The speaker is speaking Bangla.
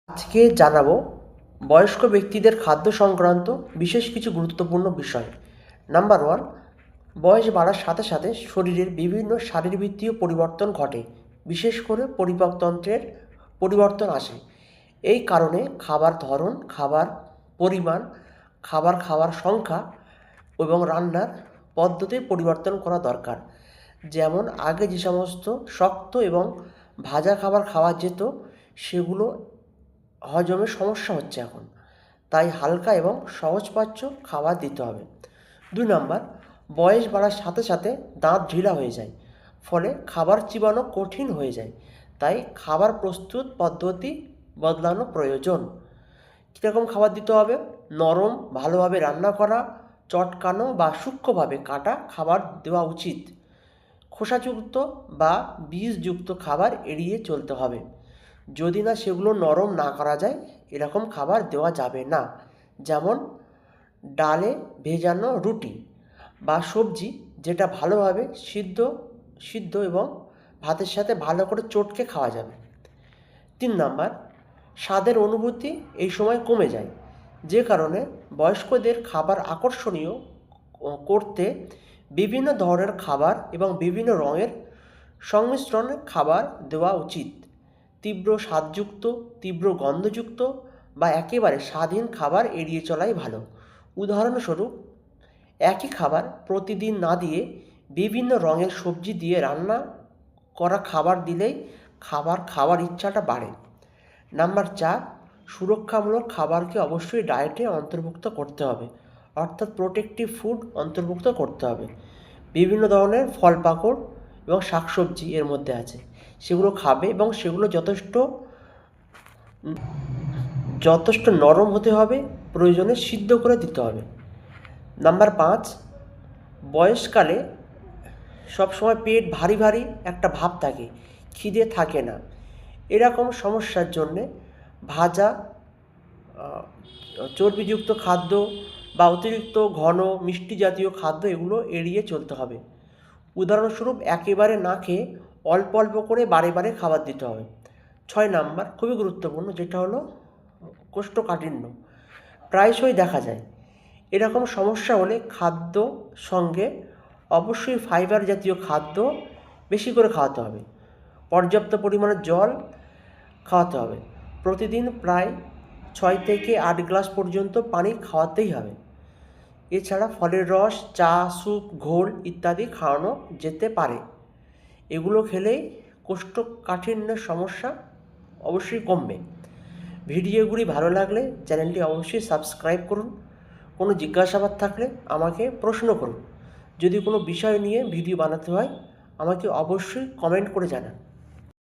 আজকে জানাবো বয়স্ক ব্যক্তিদের খাদ্য সংক্রান্ত বিশেষ কিছু গুরুত্বপূর্ণ বিষয়। নাম্বার ওয়ান, বয়স বাড়ার সাথে সাথে শরীরের বিভিন্ন শারীরবৃত্তীয় পরিবর্তন ঘটে, বিশেষ করে পরিপাকতন্ত্রের পরিবর্তন আসে। এই কারণে খাবার ধরন, খাবার পরিমাণ, খাবার খাওয়ার সংখ্যা এবং রান্নার পদ্ধতির পরিবর্তন করা দরকার। যেমন আগে যে সমস্ত শক্ত এবং ভাজা খাবার খাওয়া যেত, সেগুলো হজমের সমস্যা হচ্ছে এখন, তাই হালকা এবং সহজপাচ্য খাবার দিতে হবে। 2 নাম্বার, বয়স বাড়ার সাথে সাথে দাঁত ঢিলা হয়ে যায়, ফলে খাবার চিবানো কঠিন হয়ে যায়, তাই খাবার প্রস্তুত পদ্ধতি বদলানো প্রয়োজন। কীরকম খাবার দিতে হবে? নরম, ভালোভাবে রান্না করা, চটকানো বা সূক্ষ্মভাবে কাটা খাবার দেওয়া উচিত। খোসাযুক্ত বা বীজযুক্ত খাবার এড়িয়ে চলতে হবে। যদি না সেগুলো নরম না করা যায়, এরকম খাবার দেওয়া যাবে না। যেমন ডালে ভেজানো রুটি বা সবজি, যেটা ভালোভাবে সিদ্ধ এবং ভাতের সাথে ভালো করে চটকে খাওয়া যাবে। 3 নাম্বার, স্বাদের অনুভূতি এই সময় কমে যায়, যে কারণে বয়স্কদের খাবার আকর্ষণীয় করতে বিভিন্ন ধরনের খাবার এবং বিভিন্ন রঙের সংমিশ্রণে খাবার দেওয়া উচিত। তীব্র স্বাদযুক্ত, তীব্র গন্ধযুক্ত বা একেবারে স্বাদহীন খাবার এড়িয়ে চলাই ভালো। উদাহরণস্বরূপ, একই খাবার প্রতিদিন না দিয়ে বিভিন্ন রঙের সবজি দিয়ে রান্না করা খাবার দিলেই খাওয়ার ইচ্ছাটা বাড়ে। নাম্বার 4, সুরক্ষামূলক খাবারকে অবশ্যই ডায়েটে অন্তর্ভুক্ত করতে হবে, অর্থাৎ প্রোটেক্টিভ ফুড অন্তর্ভুক্ত করতে হবে। বিভিন্ন ধরনের ফল পাকড় এবং শাকসবজি এর মধ্যে আছে, সেগুলো খাবে এবং সেগুলো যথেষ্ট নরম হতে হবে, প্রয়োজনে সিদ্ধ করে দিতে হবে। নাম্বার 5, বয়সকালে সবসময় পেট ভারী ভারী একটা ভাব থাকে, খিদে থাকে না। এরকম সমস্যার জন্যে ভাজা, চর্বিযুক্ত খাদ্য বা অতিরিক্ত ঘন মিষ্টি জাতীয় খাদ্য এগুলো এড়িয়ে চলতে হবে। উদাহরণস্বরূপ, একেবারে না খেয়ে অল্প অল্প করে বারে বারে খাবার দিতে হবে। 6 নাম্বার, খুবই গুরুত্বপূর্ণ, যেটা হলো কোষ্ঠকাঠিন্য। প্রায়শই দেখা যায়। এরকম সমস্যা হলে খাদ্য সঙ্গে অবশ্যই ফাইবার জাতীয় খাদ্য বেশি করে খাওয়াতে হবে। পর্যাপ্ত পরিমাণে জল খাওয়াতে হবে। প্রতিদিন প্রায় 6 থেকে 8 গ্লাস পর্যন্ত পানি খাওয়াতেই হবে। এছাড়া ফলের রস, চা, স্যুপ, ঘোল ইত্যাদি খাওয়ানো যেতে পারে। এগুলো খেলেই কোষ্ঠকাঠিন্যের সমস্যা অবশ্যই কমবে। ভিডিওগুলি ভালো লাগলে চ্যানেলটি অবশ্যই সাবস্ক্রাইব করুন। কোনো জিজ্ঞাসাবাদ থাকলে আমাকে প্রশ্ন করুন। যদি কোনো বিষয় নিয়ে ভিডিও বানাতে হয়, আমাকে অবশ্যই কমেন্ট করে জানান।